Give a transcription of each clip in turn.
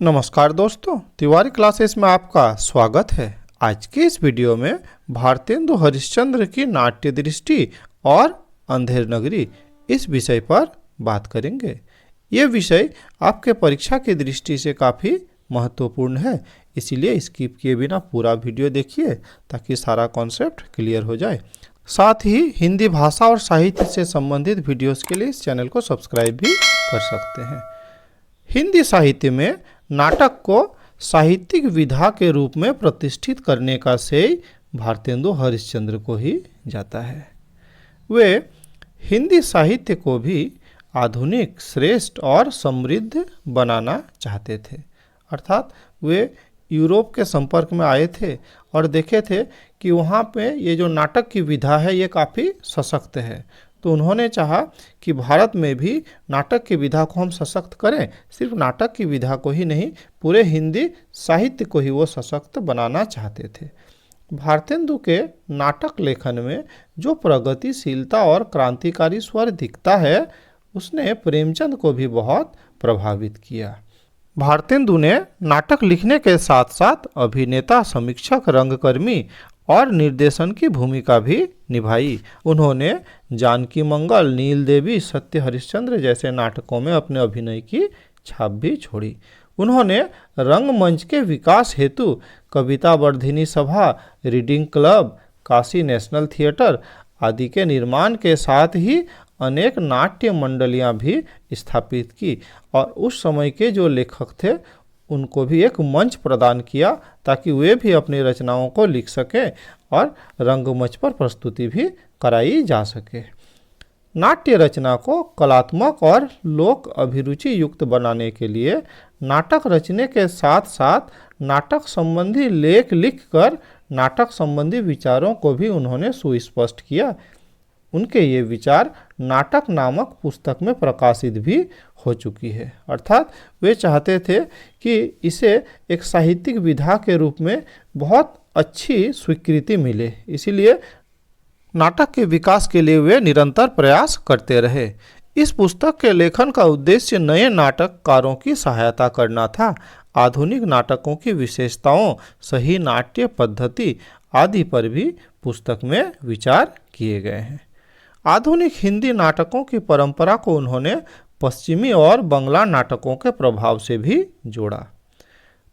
नमस्कार दोस्तों, तिवारी क्लासेस में आपका स्वागत है। आज के इस वीडियो में भारतेंदु हरिश्चंद्र की नाट्य दृष्टि और अंधेर नगरी इस विषय पर बात करेंगे। ये विषय आपके परीक्षा की दृष्टि से काफ़ी महत्वपूर्ण है, इसीलिए स्किप किए बिना पूरा वीडियो देखिए ताकि सारा कॉन्सेप्ट क्लियर हो जाए। साथ ही हिंदी भाषा और साहित्य से संबंधित वीडियोस के लिए इस चैनल को सब्सक्राइब भी कर सकते हैं। हिंदी साहित्य में नाटक को साहित्यिक विधा के रूप में प्रतिष्ठित करने का श्रेय भारतेंदु हरिश्चंद्र को ही जाता है। वे हिंदी साहित्य को भी आधुनिक, श्रेष्ठ और समृद्ध बनाना चाहते थे। अर्थात वे यूरोप के संपर्क में आए थे और देखे थे कि वहाँ पे ये जो नाटक की विधा है ये काफ़ी सशक्त है। तो उन्होंने चाहा कि भारत में भी नाटक की विधा को हम सशक्त करें। सिर्फ नाटक की विधा को ही नहीं, पूरे हिंदी साहित्य को ही वो सशक्त बनाना चाहते थे। भारतेंदु के नाटक लेखन में जो प्रगतिशीलता और क्रांतिकारी स्वर दिखता है, उसने प्रेमचंद को भी बहुत प्रभावित किया। भारतेंदु ने नाटक लिखने के साथ साथ अभिनेता, समीक्षक, रंगकर्मी और निर्देशन की भूमिका भी निभाई। उन्होंने जानकी मंगल, नील देवी, सत्य हरिश्चंद्र जैसे नाटकों में अपने अभिनय की छाप भी छोड़ी। उन्होंने रंगमंच के विकास हेतु कविता वर्धिनी सभा, reading club, Kashi national theatre आदि के निर्माण के साथ ही अनेक नाट्य मंडलियां भी स्थापित की और उस समय के जो लेखक थे उनको भी एक मंच प्रदान किया ताकि वे भी अपनी रचनाओं को लिख सकें और रंगमंच पर प्रस्तुति भी कराई जा सके। नाट्य रचना को कलात्मक और लोक अभिरुचि युक्त बनाने के लिए नाटक रचने के साथ साथ नाटक संबंधी लेख लिखकर नाटक संबंधी विचारों को भी उन्होंने सुस्पष्ट किया। उनके ये विचार नाटक नामक पुस्तक में प्रकाशित भी हो चुकी है। अर्थात वे चाहते थे कि इसे एक साहित्यिक विधा के रूप में बहुत अच्छी स्वीकृति मिले, इसीलिए नाटक के विकास के लिए वे निरंतर प्रयास करते रहे। इस पुस्तक के लेखन का उद्देश्य नए नाटककारों की सहायता करना था। आधुनिक नाटकों की विशेषताओं, सही नाट्य पद्धति आदि पर भी पुस्तक में विचार किए गए हैं। आधुनिक हिंदी नाटकों की परंपरा को उन्होंने पश्चिमी और बंगला नाटकों के प्रभाव से भी जोड़ा।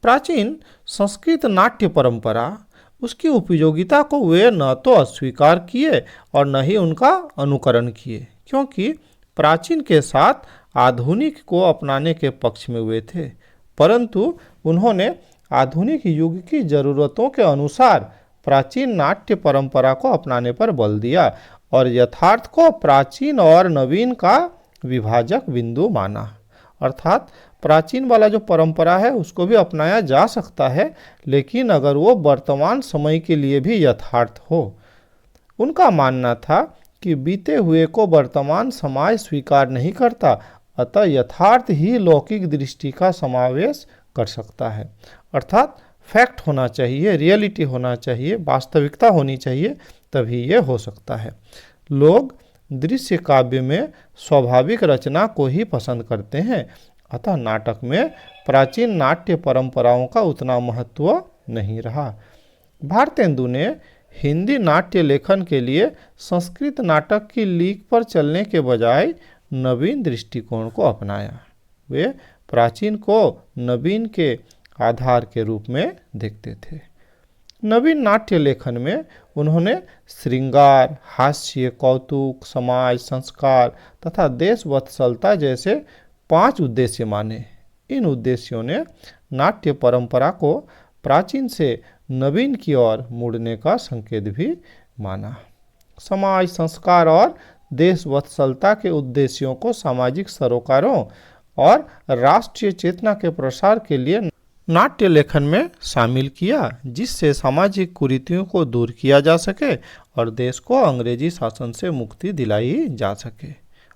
प्राचीन संस्कृत नाट्य परंपरा, उसकी उपयोगिता को वे न तो अस्वीकार किए और न ही उनका अनुकरण किए, क्योंकि प्राचीन के साथ आधुनिक को अपनाने के पक्ष में हुए थे, परंतु उन्होंने आधुनिक युग की ज़रूरतों के अनुसार प्राचीन नाट्य परंपरा को अपनाने पर बल दिया और यथार्थ को प्राचीन और नवीन का विभाजक बिंदु माना। अर्थात प्राचीन वाला जो परंपरा है उसको भी अपनाया जा सकता है, लेकिन अगर वो वर्तमान समय के लिए भी यथार्थ हो। उनका मानना था कि बीते हुए को वर्तमान समाज स्वीकार नहीं करता, अतः यथार्थ ही लौकिक दृष्टि का समावेश कर सकता है। अर्थात फैक्ट होना चाहिए, रियलिटी होना चाहिए, वास्तविकता होनी चाहिए, तभी ये हो सकता है। लोग दृश्य काव्य में स्वाभाविक रचना को ही पसंद करते हैं, अतः नाटक में प्राचीन नाट्य परंपराओं का उतना महत्व नहीं रहा। भारतेंदु ने हिंदी नाट्य लेखन के लिए संस्कृत नाटक की लीक पर चलने के बजाय नवीन दृष्टिकोण को अपनाया। वे प्राचीन को नवीन के आधार के रूप में देखते थे। नवीन नाट्य लेखन में उन्होंने श्रृंगार, हास्य, कौतुक, समाज संस्कार तथा देशवत्सलता जैसे 5 उद्देश्य माने। इन उद्देश्यों ने नाट्य परंपरा को प्राचीन से नवीन की ओर मुड़ने का संकेत भी माना। समाज संस्कार और देशवत्सलता के उद्देश्यों को सामाजिक सरोकारों और राष्ट्रीय चेतना के प्रसार के लिए नाट्य लेखन में शामिल किया, जिससे सामाजिक कुरीतियों को दूर किया जा सके और देश को अंग्रेजी शासन से मुक्ति दिलाई जा सके।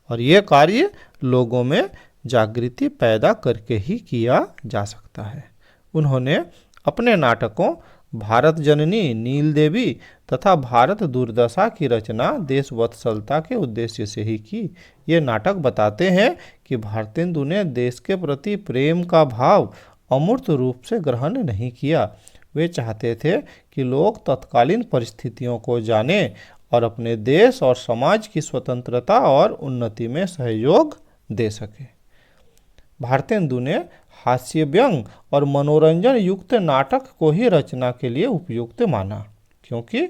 और ये कार्य लोगों में जागृति पैदा करके ही किया जा सकता है। उन्होंने अपने नाटकों भारत जननी, नील देवी तथा भारत दुर्दशा की रचना देशवत्सलता के उद्देश्य से ही की। ये नाटक बताते हैं कि भारतेंदु ने देश के प्रति प्रेम का भाव अमूर्त रूप से ग्रहण नहीं किया। वे चाहते थे कि लोग तत्कालीन परिस्थितियों को जानें और अपने देश और समाज की स्वतंत्रता और उन्नति में सहयोग दे सके। भारतेंदु ने हास्य व्यंग और मनोरंजन युक्त नाटक को ही रचना के लिए उपयुक्त माना, क्योंकि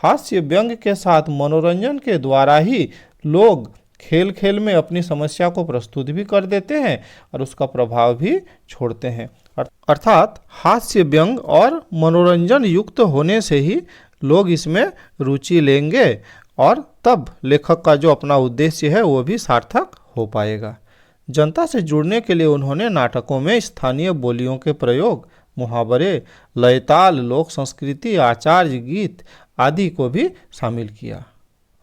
हास्य व्यंग के साथ मनोरंजन के द्वारा ही लोग खेल खेल में अपनी समस्या को प्रस्तुत भी कर देते हैं और उसका प्रभाव भी छोड़ते हैं। अर्थात हास्य व्यंग और मनोरंजन युक्त होने से ही लोग इसमें रुचि लेंगे और तब लेखक का जो अपना उद्देश्य है वो भी सार्थक हो पाएगा। जनता से जुड़ने के लिए उन्होंने नाटकों में स्थानीय बोलियों के प्रयोग, मुहावरे, लयताल, लोक संस्कृति, आचार्य गीत आदि को भी शामिल किया।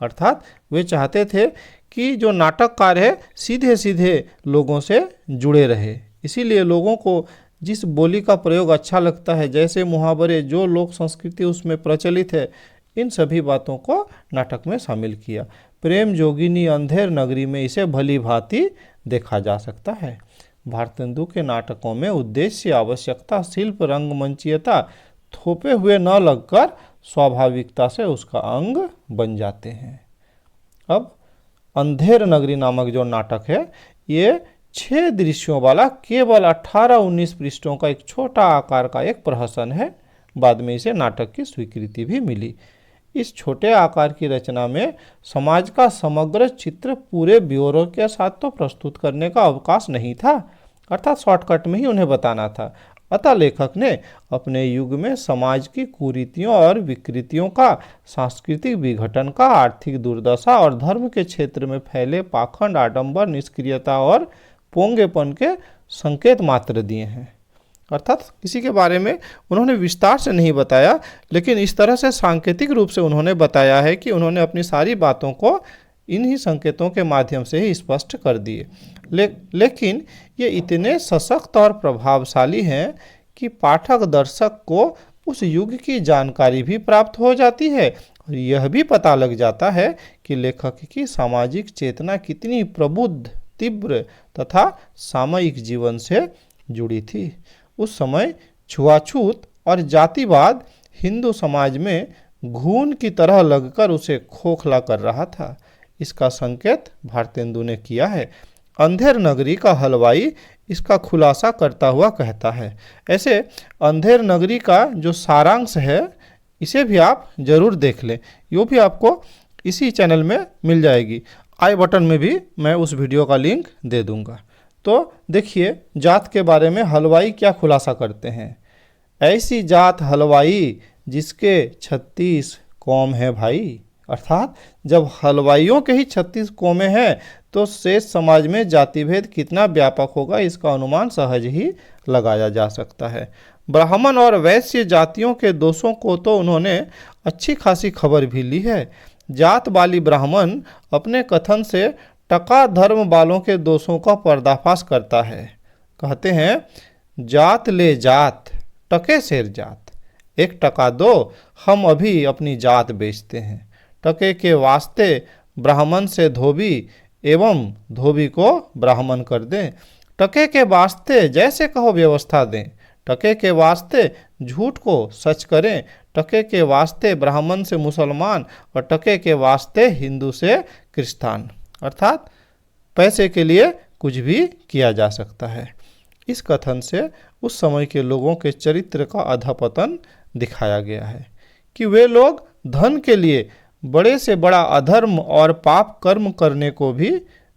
अर्थात वे चाहते थे कि जो नाटककार है सीधे सीधे लोगों से जुड़े रहे, इसीलिए लोगों को जिस बोली का प्रयोग अच्छा लगता है, जैसे मुहावरे, जो लोक संस्कृति उसमें प्रचलित है, इन सभी बातों को नाटक में शामिल किया। प्रेम जोगिनी अंधेर नगरी में इसे भली भांति देखा जा सकता है। भारतेंदु के नाटकों में उद्देश्य, आवश्यकता, शिल्प, रंगमंचीयता थोपे हुए न लगकर स्वाभाविकता से उसका अंग बन जाते हैं। अब अंधेर नगरी नामक जो नाटक है ये 6 दृश्यों वाला केवल 18-19 पृष्ठों का एक छोटा आकार का एक प्रहसन है। बाद में इसे नाटक की स्वीकृति भी मिली। इस छोटे आकार की रचना में समाज का समग्र चित्र पूरे ब्यौरे के साथ तो प्रस्तुत करने का अवकाश नहीं था, अर्थात शॉर्टकट में ही उन्हें बताना था। अतः लेखक ने अपने युग में समाज की कुरीतियों और विकृतियों का, सांस्कृतिक विघटन का, आर्थिक दुर्दशा और धर्म के क्षेत्र में फैले पाखंड, आडंबर, निष्क्रियता और पोंगेपन के संकेत मात्र दिए हैं। अर्थात किसी के बारे में उन्होंने विस्तार से नहीं बताया, लेकिन इस तरह से सांकेतिक रूप से उन्होंने बताया है कि उन्होंने अपनी सारी बातों को इन्हीं संकेतों के माध्यम से ही स्पष्ट कर दिए। लेकिन ये इतने सशक्त और प्रभावशाली हैं कि पाठक दर्शक को उस युग की जानकारी भी प्राप्त हो जाती है और यह भी पता लग जाता है कि लेखक की सामाजिक चेतना कितनी प्रबुद्ध, तीव्र तथा सामयिक जीवन से जुड़ी थी। उस समय छुआछूत और जातिवाद हिंदू समाज में घून की तरह लगकर उसे खोखला कर रहा था। इसका संकेत भारतेंदु ने किया है। अंधेर नगरी का हलवाई इसका खुलासा करता हुआ कहता है। ऐसे अंधेर नगरी का जो सारांश है इसे भी आप जरूर देख लें, यो भी आपको इसी चैनल में मिल जाएगी। आई बटन में भी मैं उस वीडियो का लिंक दे दूंगा। तो देखिए जात के बारे में हलवाई क्या खुलासा करते हैं। ऐसी जात हलवाई जिसके 36 कौम है भाई। अर्थात जब हलवाइयों के ही 36 कौमें हैं तो शेष समाज में जाति भेद कितना व्यापक होगा इसका अनुमान सहज ही लगाया जा सकता है। ब्राह्मण और वैश्य जातियों के दोषों को तो उन्होंने अच्छी खासी खबर भी ली है। जात वाली ब्राह्मण अपने कथन से टका धर्म वालों के दोषों का पर्दाफाश करता है। कहते हैं, जात ले जात टके शेर जात, 1 टका दो, हम अभी अपनी जात बेचते हैं। टके के वास्ते ब्राह्मण से धोबी एवं धोबी को ब्राह्मण कर दें। टके के वास्ते जैसे कहो व्यवस्था दें। टके के वास्ते झूठ को सच करें। टके के वास्ते ब्राह्मण से मुसलमान और टके के वास्ते हिंदू से क्रिस्तान। अर्थात पैसे के लिए कुछ भी किया जा सकता है। इस कथन से उस समय के लोगों के चरित्र का अधपतन दिखाया गया है कि वे लोग धन के लिए बड़े से बड़ा अधर्म और पाप कर्म करने को भी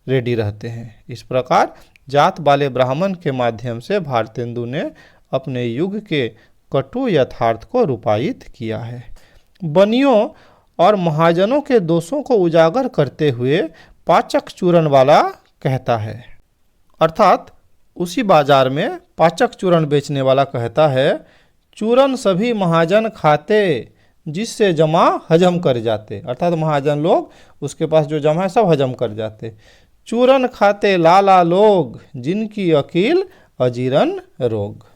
रेडी रहते हैं। इस प्रकार जात वाले ब्राह्मण के माध्यम से भारतेंदु ने अपने युग के कटु यथार्थ को रूपायित किया है। बनियों और महाजनों के दोषों को उजागर करते हुए पाचक चूरन वाला कहता है। अर्थात उसी बाजार में पाचक चूरन बेचने वाला कहता है, चूरन सभी महाजन खाते जिससे जमा हजम कर जाते। अर्थात महाजन लोग उसके पास जो जमा है सब हजम कर जाते। चूरन खाते लाला लोग जिनकी अकील अजीरन रोग।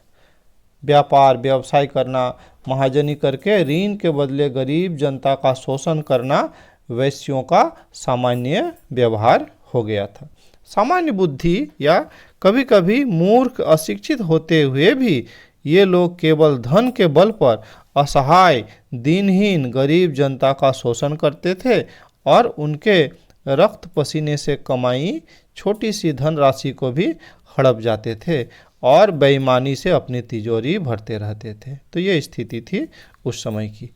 व्यापार व्यवसाय करना, महाजनी करके ऋण के बदले गरीब जनता का शोषण करना वैश्यों का सामान्य व्यवहार हो गया था। सामान्य बुद्धि या कभी कभी मूर्ख अशिक्षित होते हुए भी ये लोग केवल धन के बल पर असहाय, दीनहीन, गरीब जनता का शोषण करते थे और उनके रक्त पसीने से कमाई छोटी सी धनराशि को भी हड़प जाते थे और बेईमानी से अपनी तिजोरी भरते रहते थे। तो ये स्थिति थी उस समय की।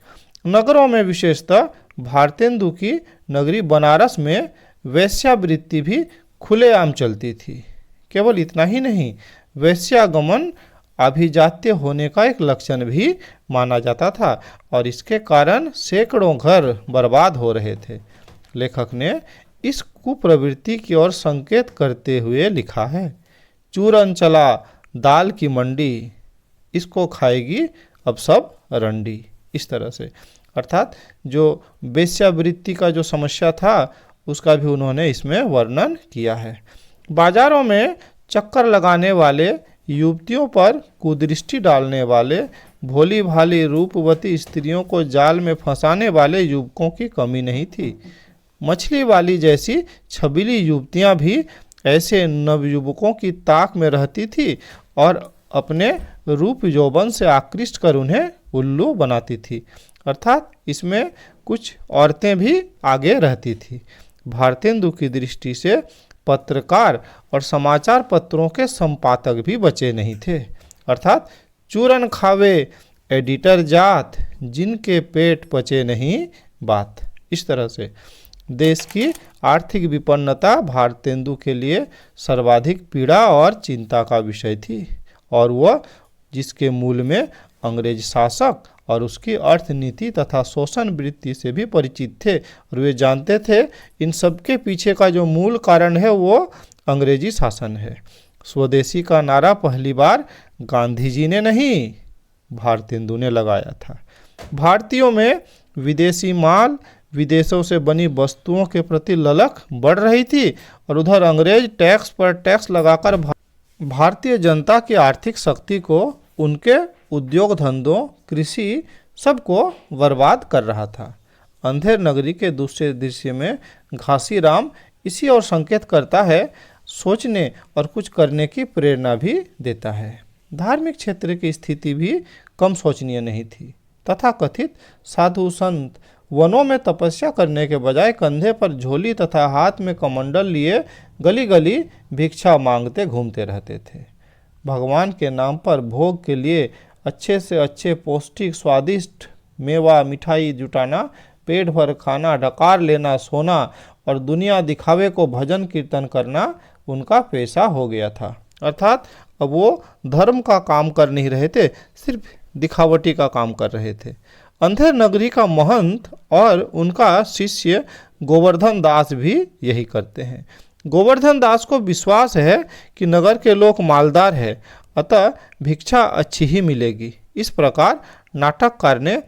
नगरों में विशेषतः भारतेंदु की नगरी बनारस में वेश्यावृत्ति भी खुलेआम चलती थी। केवल इतना ही नहीं, वेश्यागमन अभिजात्य होने का एक लक्षण भी माना जाता था और इसके कारण सैकड़ों घर बर्बाद हो रहे थे। लेखक ने इस कुप्रवृत्ति की ओर संकेत करते हुए लिखा है, चूरन चला दाल की मंडी, इसको खाएगी अब सब रंडी। इस तरह से अर्थात जो वेश्यावृत्ति का जो समस्या था उसका भी उन्होंने इसमें वर्णन किया है। बाजारों में चक्कर लगाने वाले, युवतियों पर कुदृष्टि डालने वाले, भोली भाली रूपवती स्त्रियों को जाल में फंसाने वाले युवकों की कमी नहीं थी। मछली वाली जैसी छबीली युवतियां भी ऐसे नवयुवकों की ताक में रहती थी और अपने रूप यौवन से आकृष्ट कर उन्हें उल्लू बनाती थी। अर्थात इसमें कुछ औरतें भी आगे रहती थी। भारतेंदु की दृष्टि से पत्रकार और समाचार पत्रों के संपादक भी बचे नहीं थे। अर्थात चूरन खावे एडिटर जात, जिनके पेट पचे नहीं बात। इस तरह से देश की आर्थिक विपन्नता भारतेंदु के लिए सर्वाधिक पीड़ा और चिंता का विषय थी और वह जिसके मूल में अंग्रेज शासक और उसकी अर्थनीति तथा शोषण वृत्ति से भी परिचित थे और वे जानते थे इन सब के पीछे का जो मूल कारण है वो अंग्रेजी शासन है। स्वदेशी का नारा पहली बार गांधी जी ने नहीं, भारतेंदु ने लगाया था। भारतीयों में विदेशी माल, विदेशों से बनी वस्तुओं के प्रति ललक बढ़ रही थी और उधर अंग्रेज टैक्स पर टैक्स लगाकर भारतीय जनता की आर्थिक शक्ति को, उनके उद्योग धंधों, कृषि सबको बर्बाद कर रहा था। अंधेर नगरी के दूसरे दृश्य में घासीराम इसी ओर संकेत करता है, सोचने और कुछ करने की प्रेरणा भी देता है। धार्मिक क्षेत्र की स्थिति भी कम शोचनीय नहीं थी। तथा कथित साधु संत वनों में तपस्या करने के बजाय कंधे पर झोली तथा हाथ में कमंडल लिए गली गली भिक्षा मांगते घूमते रहते थे। भगवान के नाम पर भोग के लिए अच्छे से अच्छे पौष्टिक स्वादिष्ट मेवा मिठाई जुटाना, पेट भर खाना, डकार लेना, सोना और दुनिया दिखावे को भजन कीर्तन करना उनका पेशा हो गया था। अर्थात अब वो धर्म का काम कर नहीं रहे थे, सिर्फ दिखावटी का काम कर रहे थे। अंधेर नगरी का महंत और उनका शिष्य गोवर्धन दास भी यही करते हैं। गोवर्धन दास को विश्वास है कि नगर के लोग मालदार है, अतः भिक्षा अच्छी ही मिलेगी। इस प्रकार नाटककार ने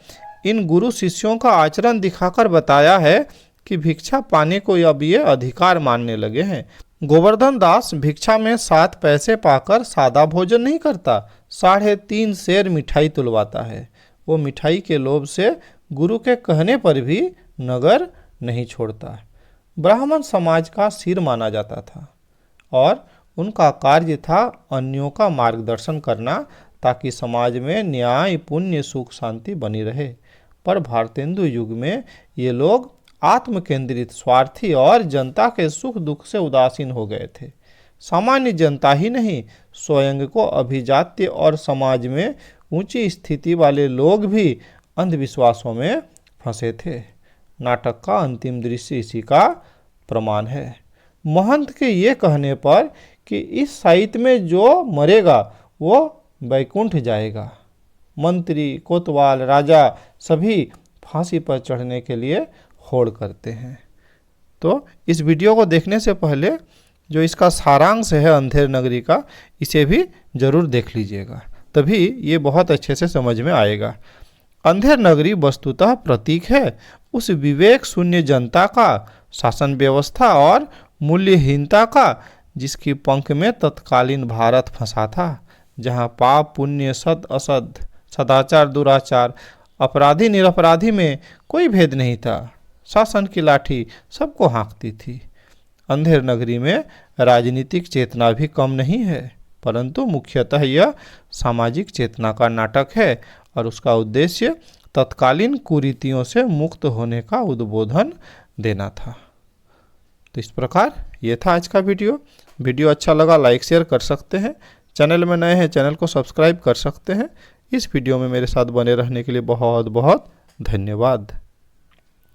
इन गुरु शिष्यों का आचरण दिखाकर बताया है कि भिक्षा पाने को अब ये अधिकार मानने लगे हैं। गोवर्धन दास भिक्षा में 7 पैसे पाकर सादा भोजन नहीं करता, 3.5 सेर मिठाई तुलवाता है। वो मिठाई के लोभ से गुरु के कहने पर भी नगर नहीं छोड़ता। ब्राह्मण समाज का सिर माना जाता था और उनका कार्य था अन्यों का मार्गदर्शन करना ताकि समाज में न्याय, पुण्य, सुख, शांति बनी रहे। पर भारतेंदु युग में ये लोग आत्म केंद्रित, स्वार्थी और जनता के सुख दुख से उदासीन हो गए थे। सामान्य जनता ही नहीं, स्वयं को अभिजात्य और समाज में ऊंची स्थिति वाले लोग भी अंधविश्वासों में फंसे थे। नाटक का अंतिम दृश्य इसी का प्रमाण है। महंत के ये कहने पर कि इस साहित्य में जो मरेगा वो बैकुंठ जाएगा, मंत्री, कोतवाल, राजा सभी फांसी पर चढ़ने के लिए होड़ करते हैं। तो इस वीडियो को देखने से पहले जो इसका सारांश है अंधेर नगरी का, इसे भी जरूर देख लीजिएगा, तभी ये बहुत अच्छे से समझ में आएगा। अंधेर नगरी वस्तुतः प्रतीक है उस विवेक शून्य जनता का, शासन व्यवस्था और मूल्यहीनता का, जिसकी पंख में तत्कालीन भारत फंसा था, जहाँ पाप पुण्य, सद असद, सदाचार दुराचार, अपराधी निरपराधी में कोई भेद नहीं था। शासन की लाठी सबको हाँकती थी। अंधेर नगरी में राजनीतिक चेतना भी कम नहीं है, परंतु मुख्यतः यह सामाजिक चेतना का नाटक है और उसका उद्देश्य तत्कालीन कुरीतियों से मुक्त होने का उद्बोधन देना था। तो इस प्रकार ये था आज का वीडियो अच्छा लगा लाइक शेयर कर सकते हैं। चैनल में नए हैं चैनल को सब्सक्राइब कर सकते हैं। इस वीडियो में मेरे साथ बने रहने के लिए बहुत बहुत धन्यवाद।